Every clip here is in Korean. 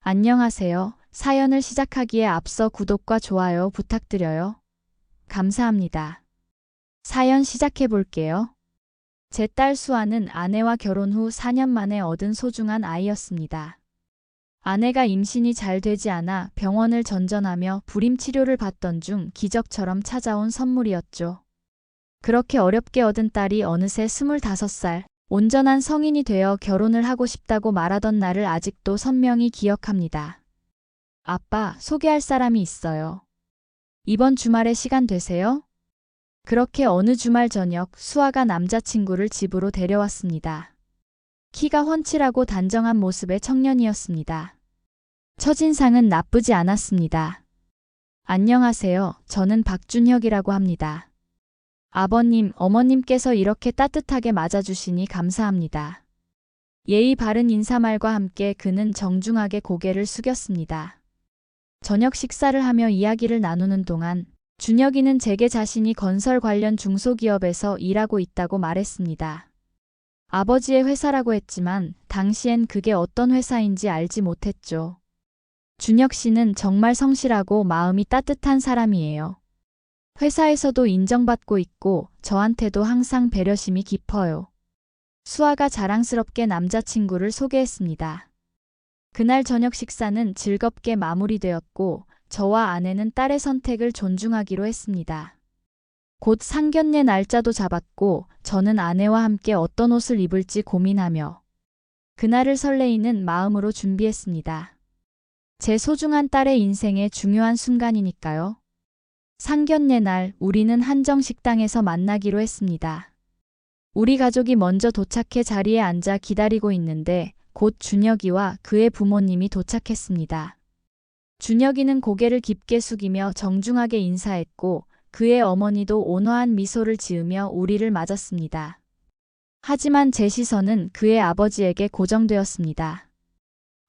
안녕하세요. 사연을 시작하기에 앞서 구독과 좋아요 부탁드려요. 감사합니다. 사연 시작해 볼게요. 제 딸 수아는 아내와 결혼 후 4년 만에 얻은 소중한 아이였습니다. 아내가 임신이 잘 되지 않아 병원을 전전하며 불임 치료를 받던 중 기적처럼 찾아온 선물이었죠. 그렇게 어렵게 얻은 딸이 어느새 25살, 온전한 성인이 되어 결혼을 하고 싶다고 말하던 날을 아직도 선명히 기억합니다. 아빠, 소개할 사람이 있어요. 이번 주말에 시간 되세요? 그렇게 어느 주말 저녁 수아가 남자친구를 집으로 데려왔습니다. 키가 훤칠하고 단정한 모습의 청년이었습니다. 첫인상은 나쁘지 않았습니다. 안녕하세요. 저는 박준혁이라고 합니다. 아버님, 어머님께서 이렇게 따뜻하게 맞아주시니 감사합니다. 예의 바른 인사말과 함께 그는 정중하게 고개를 숙였습니다. 저녁 식사를 하며 이야기를 나누는 동안 준혁이는 제게 자신이 건설 관련 중소기업에서 일하고 있다고 말했습니다. 아버지의 회사라고 했지만 당시엔 그게 어떤 회사인지 알지 못했죠. 준혁 씨는 정말 성실하고 마음이 따뜻한 사람이에요. 회사에서도 인정받고 있고 저한테도 항상 배려심이 깊어요. 수아가 자랑스럽게 남자친구를 소개했습니다. 그날 저녁 식사는 즐겁게 마무리되었고 저와 아내는 딸의 선택을 존중하기로 했습니다. 곧 상견례 날짜도 잡았고 저는 아내와 함께 어떤 옷을 입을지 고민하며 그날을 설레이는 마음으로 준비했습니다. 제 소중한 딸의 인생의 중요한 순간이니까요. 상견례 날 우리는 한정식당에서 만나기로 했습니다. 우리 가족이 먼저 도착해 자리에 앉아 기다리고 있는데 곧 준혁이와 그의 부모님이 도착했습니다. 준혁이는 고개를 깊게 숙이며 정중하게 인사했고 그의 어머니도 온화한 미소를 지으며 우리를 맞았습니다. 하지만 제 시선은 그의 아버지에게 고정되었습니다.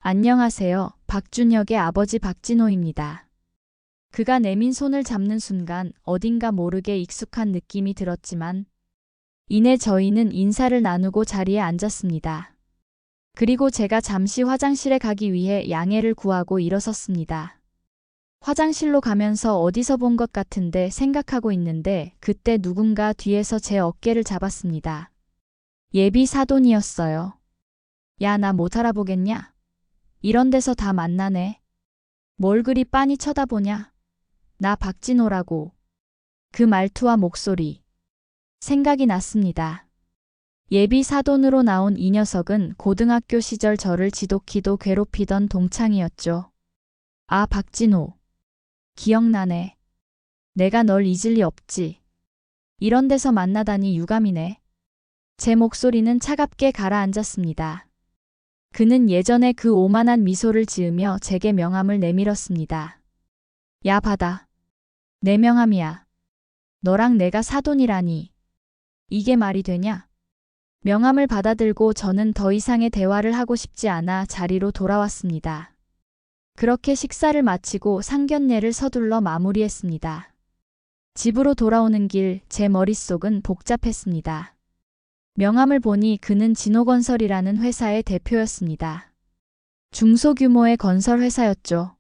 안녕하세요. 박준혁의 아버지 박진호입니다. 그가 내민 손을 잡는 순간 어딘가 모르게 익숙한 느낌이 들었지만 이내 저희는 인사를 나누고 자리에 앉았습니다. 그리고 제가 잠시 화장실에 가기 위해 양해를 구하고 일어섰습니다. 화장실로 가면서 어디서 본 것 같은데 생각하고 있는데 그때 누군가 뒤에서 제 어깨를 잡았습니다. 예비 사돈이었어요. 야, 나 못 알아보겠냐? 이런 데서 다 만나네. 뭘 그리 빤히 쳐다보냐? 나 박진호라고. 그 말투와 목소리. 생각이 났습니다. 예비 사돈으로 나온 이 녀석은 고등학교 시절 저를 지독히도 괴롭히던 동창이었죠. 아, 박진호. 기억나네. 내가 널 잊을 리 없지. 이런 데서 만나다니 유감이네. 제 목소리는 차갑게 가라앉았습니다. 그는 예전에 그 오만한 미소를 지으며 제게 명함을 내밀었습니다. 야, 받아. 내 명함이야. 너랑 내가 사돈이라니. 이게 말이 되냐? 명함을 받아들고 저는 더 이상의 대화를 하고 싶지 않아 자리로 돌아왔습니다. 그렇게 식사를 마치고 상견례를 서둘러 마무리했습니다. 집으로 돌아오는 길 제 머릿속은 복잡했습니다. 명함을 보니 그는 진호건설이라는 회사의 대표였습니다. 중소규모의 건설 회사였죠.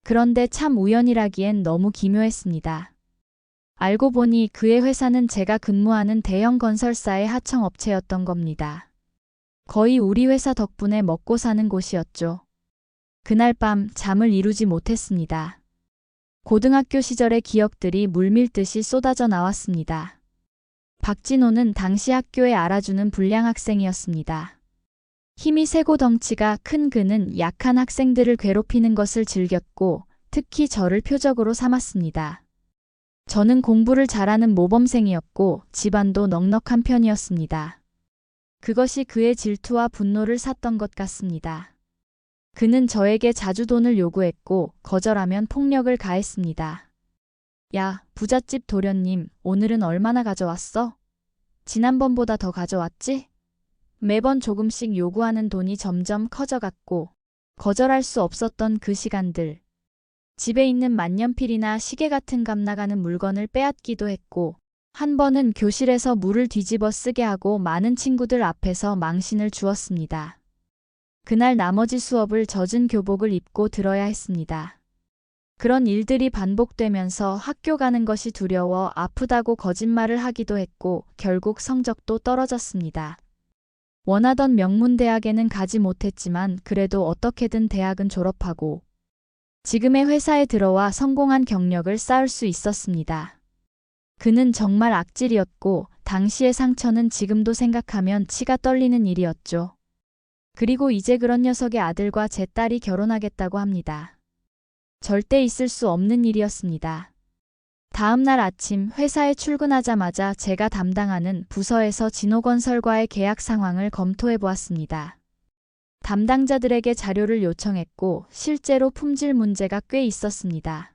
그런데 참 우연이라기엔 너무 기묘했습니다. 알고 보니 그의 회사는 제가 근무하는 대형 건설사의 하청업체였던 겁니다. 거의 우리 회사 덕분에 먹고 사는 곳이었죠. 그날 밤 잠을 이루지 못했습니다. 고등학교 시절의 기억들이 물밀듯이 쏟아져 나왔습니다. 박진호는 당시 학교에 알아주는 불량 학생이었습니다. 힘이 세고 덩치가 큰 그는 약한 학생들을 괴롭히는 것을 즐겼고 특히 저를 표적으로 삼았습니다. 저는 공부를 잘하는 모범생이었고 집안도 넉넉한 편이었습니다. 그것이 그의 질투와 분노를 샀던 것 같습니다. 그는 저에게 자주 돈을 요구했고 거절하면 폭력을 가했습니다. 야, 부잣집 도련님, 오늘은 얼마나 가져왔어? 지난번보다 더 가져왔지? 매번 조금씩 요구하는 돈이 점점 커져갔고 거절할 수 없었던 그 시간들. 집에 있는 만년필이나 시계 같은 값 나가는 물건을 빼앗기도 했고 한 번은 교실에서 물을 뒤집어 쓰게 하고 많은 친구들 앞에서 망신을 주었습니다. 그날 나머지 수업을 젖은 교복을 입고 들어야 했습니다. 그런 일들이 반복되면서 학교 가는 것이 두려워 아프다고 거짓말을 하기도 했고 결국 성적도 떨어졌습니다. 원하던 명문대학에는 가지 못했지만 그래도 어떻게든 대학은 졸업하고 지금의 회사에 들어와 성공한 경력을 쌓을 수 있었습니다. 그는 정말 악질이었고 당시의 상처는 지금도 생각하면 치가 떨리는 일이었죠. 그리고 이제 그런 녀석의 아들과 제 딸이 결혼하겠다고 합니다. 절대 있을 수 없는 일이었습니다. 다음 날 아침 회사에 출근하자마자 제가 담당하는 부서에서 진호건설과의 계약 상황을 검토해 보았습니다. 담당자들에게 자료를 요청했고 실제로 품질 문제가 꽤 있었습니다.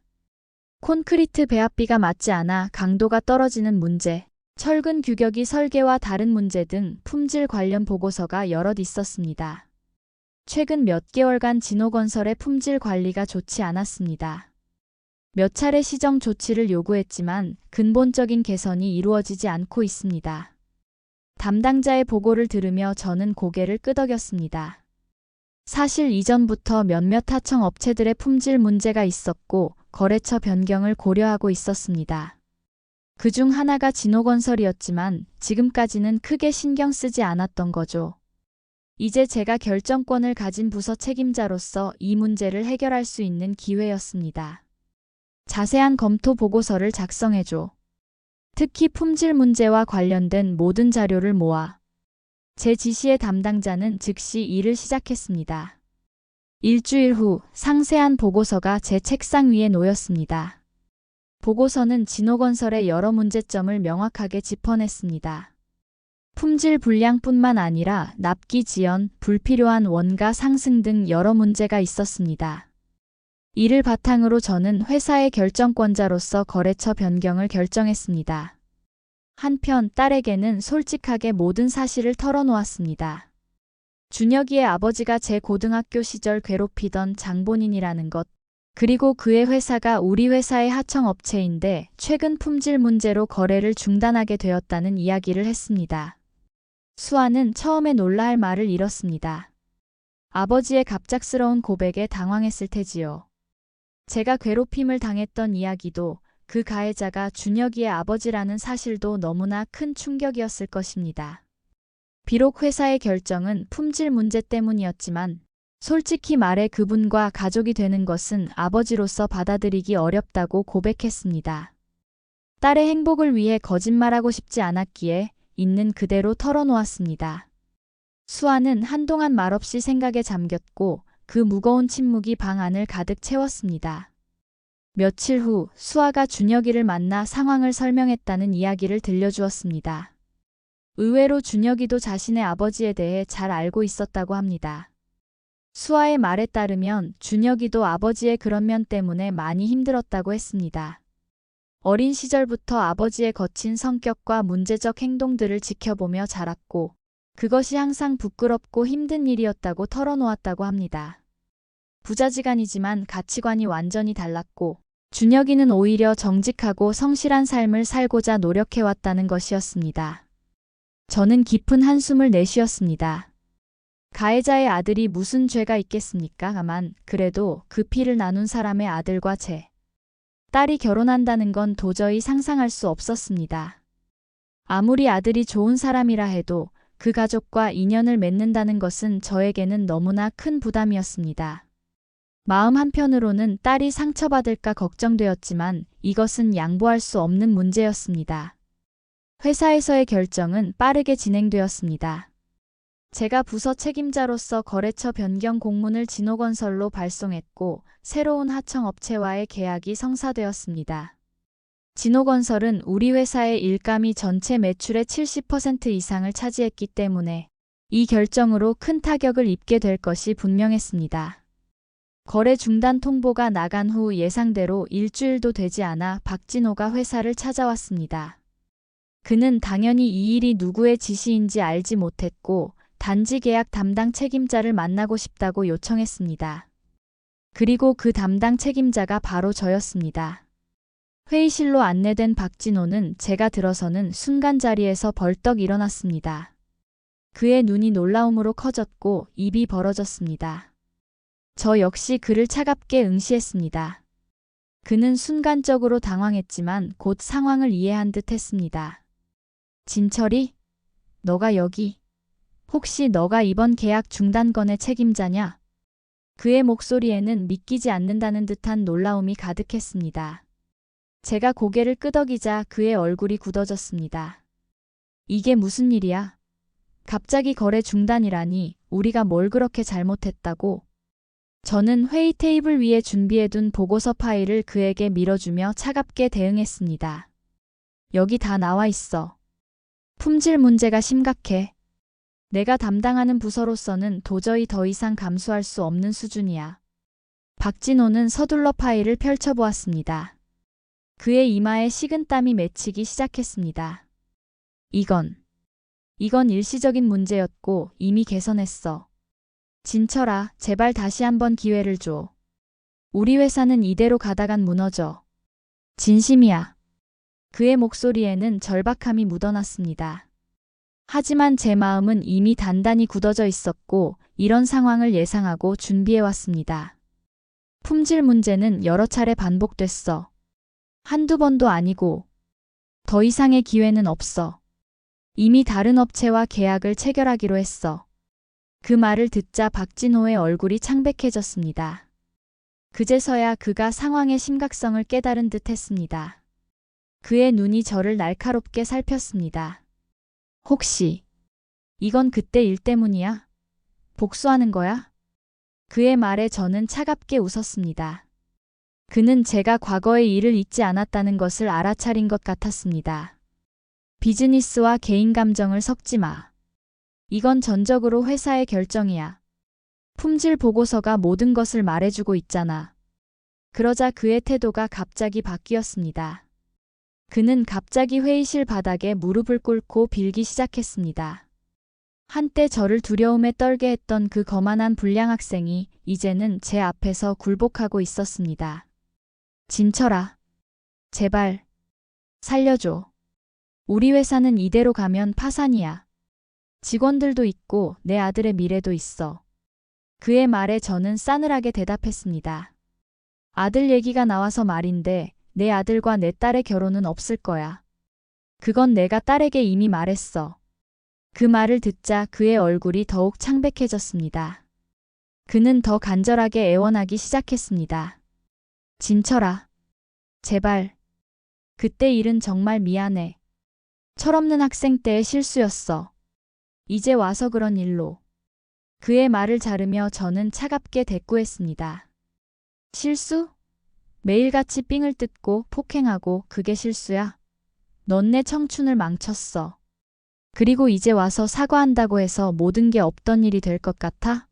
콘크리트 배합비가 맞지 않아 강도가 떨어지는 문제, 철근 규격이 설계와 다른 문제 등 품질 관련 보고서가 여럿 있었습니다. 최근 몇 개월간 진호건설의 품질 관리가 좋지 않았습니다. 몇 차례 시정 조치를 요구했지만 근본적인 개선이 이루어지지 않고 있습니다. 담당자의 보고를 들으며 저는 고개를 끄덕였습니다. 사실 이전부터 몇몇 하청 업체들의 품질 문제가 있었고 거래처 변경을 고려하고 있었습니다. 그중 하나가 진호건설이었지만 지금까지는 크게 신경 쓰지 않았던 거죠. 이제 제가 결정권을 가진 부서 책임자로서 이 문제를 해결할 수 있는 기회였습니다. 자세한 검토 보고서를 작성해줘. 특히 품질 문제와 관련된 모든 자료를 모아. 제 지시의 담당자는 즉시 일을 시작했습니다. 일주일 후 상세한 보고서가 제 책상 위에 놓였습니다. 보고서는 진호건설의 여러 문제점을 명확하게 짚어냈습니다. 품질 불량뿐만 아니라 납기 지연, 불필요한 원가 상승 등 여러 문제가 있었습니다. 이를 바탕으로 저는 회사의 결정권자로서 거래처 변경을 결정했습니다. 한편 딸에게는 솔직하게 모든 사실을 털어놓았습니다. 준혁이의 아버지가 제 고등학교 시절 괴롭히던 장본인이라는 것, 그리고 그의 회사가 우리 회사의 하청업체인데 최근 품질 문제로 거래를 중단하게 되었다는 이야기를 했습니다. 수아는 처음에 놀라할 말을 잃었습니다. 아버지의 갑작스러운 고백에 당황했을 테지요. 제가 괴롭힘을 당했던 이야기도 그 가해자가 준혁이의 아버지라는 사실도 너무나 큰 충격이었을 것입니다. 비록 회사의 결정은 품질 문제 때문이었지만 솔직히 말해 그분과 가족이 되는 것은 아버지로서 받아들이기 어렵다고 고백했습니다. 딸의 행복을 위해 거짓말하고 싶지 않았기에 있는 그대로 털어놓았습니다. 수아는 한동안 말없이 생각에 잠겼고 그 무거운 침묵이 방 안을 가득 채웠습니다. 며칠 후 수아가 준혁이를 만나 상황을 설명했다는 이야기를 들려주었습니다. 의외로 준혁이도 자신의 아버지에 대해 잘 알고 있었다고 합니다. 수아의 말에 따르면 준혁이도 아버지의 그런 면 때문에 많이 힘들었다고 했습니다. 어린 시절부터 아버지의 거친 성격과 문제적 행동들을 지켜보며 자랐고 그것이 항상 부끄럽고 힘든 일이었다고 털어놓았다고 합니다. 부자지간이지만 가치관이 완전히 달랐고 준혁이는 오히려 정직하고 성실한 삶을 살고자 노력해왔다는 것이었습니다. 저는 깊은 한숨을 내쉬었습니다. 가해자의 아들이 무슨 죄가 있겠습니까? 다만 그래도 그 피를 나눈 사람의 아들과 제 딸이 결혼한다는 건 도저히 상상할 수 없었습니다. 아무리 아들이 좋은 사람이라 해도 그 가족과 인연을 맺는다는 것은 저에게는 너무나 큰 부담이었습니다. 마음 한편으로는 딸이 상처받을까 걱정되었지만 이것은 양보할 수 없는 문제였습니다. 회사에서의 결정은 빠르게 진행되었습니다. 제가 부서 책임자로서 거래처 변경 공문을 진호건설로 발송했고 새로운 하청업체와의 계약이 성사되었습니다. 진호건설은 우리 회사의 일감이 전체 매출의 70% 이상을 차지했기 때문에 이 결정으로 큰 타격을 입게 될 것이 분명했습니다. 거래 중단 통보가 나간 후 예상대로 일주일도 되지 않아 박진호가 회사를 찾아왔습니다. 그는 당연히 이 일이 누구의 지시인지 알지 못했고 단지 계약 담당 책임자를 만나고 싶다고 요청했습니다. 그리고 그 담당 책임자가 바로 저였습니다. 회의실로 안내된 박진호는 제가 들어서는 순간 자리에서 벌떡 일어났습니다. 그의 눈이 놀라움으로 커졌고 입이 벌어졌습니다. 저 역시 그를 차갑게 응시했습니다. 그는 순간적으로 당황했지만 곧 상황을 이해한 듯 했습니다. 진철이? 너가 여기? 혹시 너가 이번 계약 중단건의 책임자냐? 그의 목소리에는 믿기지 않는다는 듯한 놀라움이 가득했습니다. 제가 고개를 끄덕이자 그의 얼굴이 굳어졌습니다. 이게 무슨 일이야? 갑자기 거래 중단이라니 우리가 뭘 그렇게 잘못했다고? 저는 회의 테이블 위에 준비해둔 보고서 파일을 그에게 밀어주며 차갑게 대응했습니다. 여기 다 나와 있어. 품질 문제가 심각해. 내가 담당하는 부서로서는 도저히 더 이상 감수할 수 없는 수준이야. 박진호는 서둘러 파일을 펼쳐보았습니다. 그의 이마에 식은땀이 맺히기 시작했습니다. 이건 일시적인 문제였고 이미 개선했어. 진철아, 제발 다시 한번 기회를 줘. 우리 회사는 이대로 가다간 무너져. 진심이야. 그의 목소리에는 절박함이 묻어났습니다. 하지만 제 마음은 이미 단단히 굳어져 있었고 이런 상황을 예상하고 준비해왔습니다. 품질 문제는 여러 차례 반복됐어. 한두 번도 아니고 더 이상의 기회는 없어. 이미 다른 업체와 계약을 체결하기로 했어. 그 말을 듣자 박진호의 얼굴이 창백해졌습니다. 그제서야 그가 상황의 심각성을 깨달은 듯 했습니다. 그의 눈이 저를 날카롭게 살폈습니다. 혹시 이건 그때 일 때문이야? 복수하는 거야? 그의 말에 저는 차갑게 웃었습니다. 그는 제가 과거의 일을 잊지 않았다는 것을 알아차린 것 같았습니다. 비즈니스와 개인 감정을 섞지 마. 이건 전적으로 회사의 결정이야. 품질 보고서가 모든 것을 말해주고 있잖아. 그러자 그의 태도가 갑자기 바뀌었습니다. 그는 갑자기 회의실 바닥에 무릎을 꿇고 빌기 시작했습니다. 한때 저를 두려움에 떨게 했던 그 거만한 불량 학생이 이제는 제 앞에서 굴복하고 있었습니다. 진철아, 제발 살려줘. 우리 회사는 이대로 가면 파산이야. 직원들도 있고 내 아들의 미래도 있어. 그의 말에 저는 싸늘하게 대답했습니다. 아들 얘기가 나와서 말인데 내 아들과 내 딸의 결혼은 없을 거야. 그건 내가 딸에게 이미 말했어. 그 말을 듣자 그의 얼굴이 더욱 창백해졌습니다. 그는 더 간절하게 애원하기 시작했습니다. 진철아, 제발. 그때 일은 정말 미안해. 철없는 학생 때의 실수였어. 이제 와서 그런 일로. 그의 말을 자르며 저는 차갑게 대꾸했습니다. 실수? 매일같이 삥을 뜯고 폭행하고 그게 실수야? 넌 내 청춘을 망쳤어. 그리고 이제 와서 사과한다고 해서 모든 게 없던 일이 될 것 같아?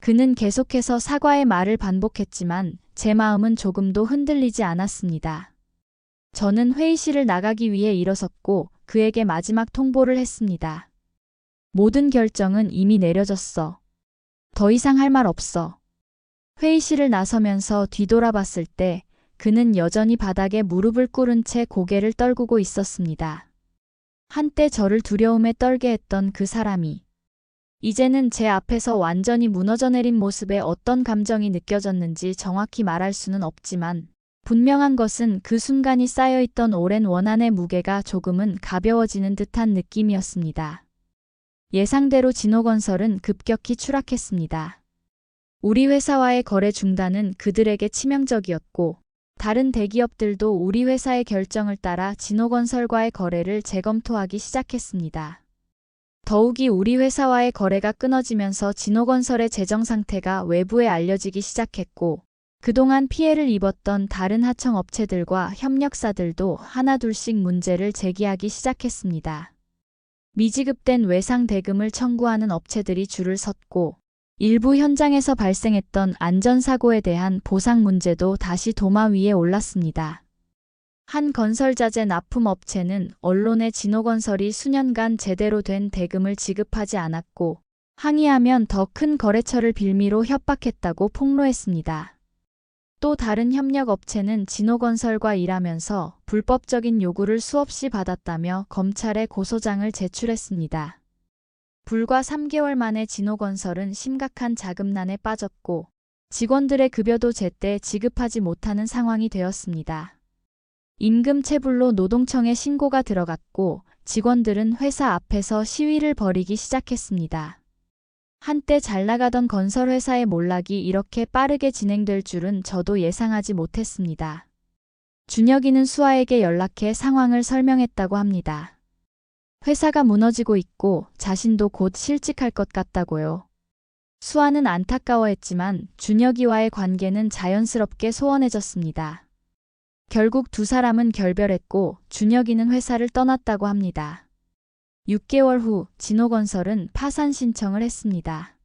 그는 계속해서 사과의 말을 반복했지만 제 마음은 조금도 흔들리지 않았습니다. 저는 회의실을 나가기 위해 일어섰고 그에게 마지막 통보를 했습니다. 모든 결정은 이미 내려졌어. 더 이상 할 말 없어. 회의실을 나서면서 뒤돌아봤을 때 그는 여전히 바닥에 무릎을 꿇은 채 고개를 떨구고 있었습니다. 한때 저를 두려움에 떨게 했던 그 사람이 이제는 제 앞에서 완전히 무너져 내린 모습에 어떤 감정이 느껴졌는지 정확히 말할 수는 없지만 분명한 것은 그 순간이 쌓여있던 오랜 원한의 무게가 조금은 가벼워지는 듯한 느낌이었습니다. 예상대로 진호건설은 급격히 추락했습니다. 우리 회사와의 거래 중단은 그들에게 치명적이었고 다른 대기업들도 우리 회사의 결정을 따라 진호건설과의 거래를 재검토하기 시작했습니다. 더욱이 우리 회사와의 거래가 끊어지면서 진호건설의 재정 상태가 외부에 알려지기 시작했고 그동안 피해를 입었던 다른 하청 업체들과 협력사들도 하나둘씩 문제를 제기하기 시작했습니다. 미지급된 외상 대금을 청구하는 업체들이 줄을 섰고 일부 현장에서 발생했던 안전사고에 대한 보상 문제도 다시 도마 위에 올랐습니다. 한 건설자재 납품업체는 언론에 진호건설이 수년간 제대로 된 대금을 지급하지 않았고 항의하면 더 큰 거래처를 빌미로 협박했다고 폭로했습니다. 또 다른 협력업체는 진호건설과 일하면서 불법적인 요구를 수없이 받았다며 검찰에 고소장을 제출했습니다. 불과 3개월 만에 진호건설은 심각한 자금난에 빠졌고 직원들의 급여도 제때 지급하지 못하는 상황이 되었습니다. 임금 체불로 노동청에 신고가 들어갔고 직원들은 회사 앞에서 시위를 벌이기 시작했습니다. 한때 잘 나가던 건설회사의 몰락이 이렇게 빠르게 진행될 줄은 저도 예상하지 못했습니다. 준혁이는 수아에게 연락해 상황을 설명했다고 합니다. 회사가 무너지고 있고 자신도 곧 실직할 것 같다고요. 수아는 안타까워했지만 준혁이와의 관계는 자연스럽게 소원해졌습니다. 결국 두 사람은 결별했고 준혁이는 회사를 떠났다고 합니다. 6개월 후 진호건설은 파산 신청을 했습니다.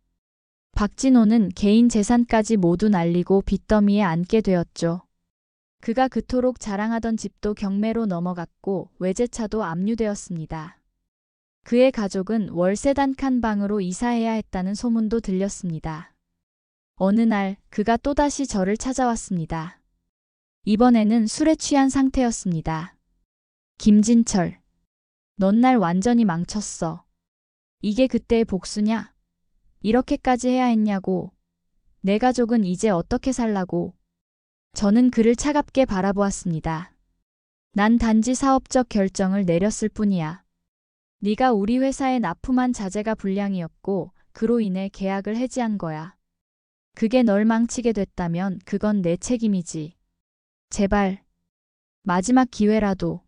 박진호는 개인 재산까지 모두 날리고 빚더미에 앉게 되었죠. 그가 그토록 자랑하던 집도 경매로 넘어갔고 외제차도 압류되었습니다. 그의 가족은 월세 단칸 방으로 이사해야 했다는 소문도 들렸습니다. 어느 날 그가 또다시 저를 찾아왔습니다. 이번에는 술에 취한 상태였습니다. 김진철, 넌 날 완전히 망쳤어. 이게 그때의 복수냐? 이렇게까지 해야 했냐고. 내 가족은 이제 어떻게 살라고. 저는 그를 차갑게 바라보았습니다. 난 단지 사업적 결정을 내렸을 뿐이야. 네가 우리 회사에 납품한 자재가 불량이었고 그로 인해 계약을 해지한 거야. 그게 널 망치게 됐다면 그건 내 책임이지. 제발. 마지막 기회라도.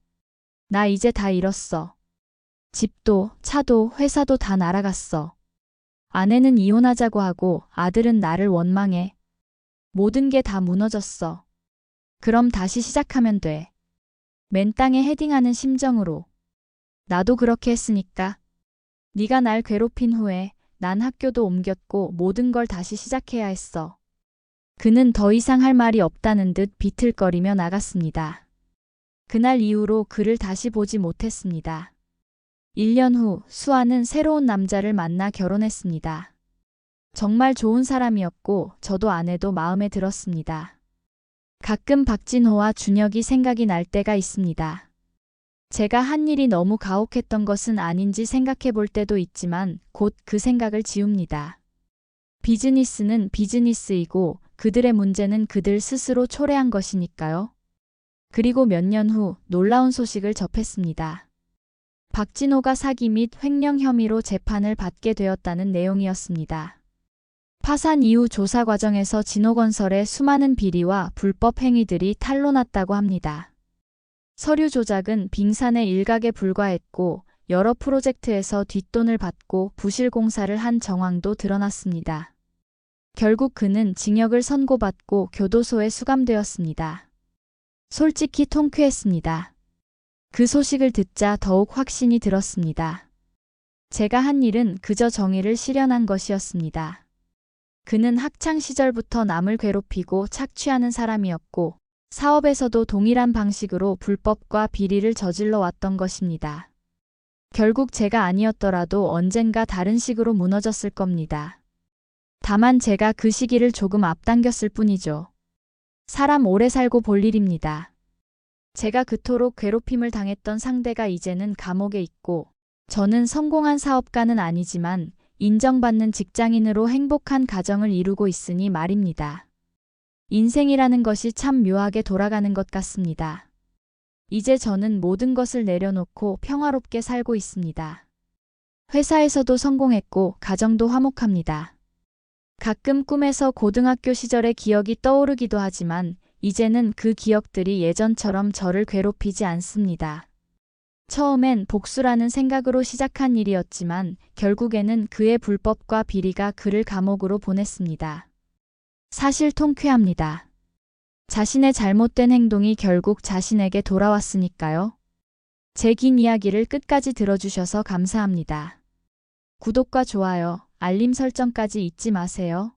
나 이제 다 잃었어. 집도, 차도, 회사도 다 날아갔어. 아내는 이혼하자고 하고 아들은 나를 원망해. 모든 게 다 무너졌어. 그럼 다시 시작하면 돼. 맨 땅에 헤딩하는 심정으로. 나도 그렇게 했으니까. 네가 날 괴롭힌 후에 난 학교도 옮겼고 모든 걸 다시 시작해야 했어. 그는 더 이상 할 말이 없다는 듯 비틀거리며 나갔습니다. 그날 이후로 그를 다시 보지 못했습니다. 1년 후 수아는 새로운 남자를 만나 결혼했습니다. 정말 좋은 사람이었고 저도 아내도 마음에 들었습니다. 가끔 박진호와 준혁이 생각이 날 때가 있습니다. 제가 한 일이 너무 가혹했던 것은 아닌지 생각해 볼 때도 있지만 곧 그 생각을 지웁니다. 비즈니스는 비즈니스이고 그들의 문제는 그들 스스로 초래한 것이니까요. 그리고 몇 년 후 놀라운 소식을 접했습니다. 박진호가 사기 및 횡령 혐의로 재판을 받게 되었다는 내용이었습니다. 파산 이후 조사 과정에서 진호건설의 수많은 비리와 불법 행위들이 탄로났다고 합니다. 서류 조작은 빙산의 일각에 불과했고 여러 프로젝트에서 뒷돈을 받고 부실 공사를 한 정황도 드러났습니다. 결국 그는 징역을 선고받고 교도소에 수감되었습니다. 솔직히 통쾌했습니다. 그 소식을 듣자 더욱 확신이 들었습니다. 제가 한 일은 그저 정의를 실현한 것이었습니다. 그는 학창 시절부터 남을 괴롭히고 착취하는 사람이었고 사업에서도 동일한 방식으로 불법과 비리를 저질러 왔던 것입니다. 결국 제가 아니었더라도 언젠가 다른 식으로 무너졌을 겁니다. 다만 제가 그 시기를 조금 앞당겼을 뿐이죠. 사람 오래 살고 볼 일입니다. 제가 그토록 괴롭힘을 당했던 상대가 이제는 감옥에 있고 저는 성공한 사업가는 아니지만 인정받는 직장인으로 행복한 가정을 이루고 있으니 말입니다. 인생이라는 것이 참 묘하게 돌아가는 것 같습니다. 이제 저는 모든 것을 내려놓고 평화롭게 살고 있습니다. 회사에서도 성공했고 가정도 화목합니다. 가끔 꿈에서 고등학교 시절의 기억이 떠오르기도 하지만 이제는 그 기억들이 예전처럼 저를 괴롭히지 않습니다. 처음엔 복수라는 생각으로 시작한 일이었지만 결국에는 그의 불법과 비리가 그를 감옥으로 보냈습니다. 사실 통쾌합니다. 자신의 잘못된 행동이 결국 자신에게 돌아왔으니까요. 제 긴 이야기를 끝까지 들어주셔서 감사합니다. 구독과 좋아요, 알림 설정까지 잊지 마세요.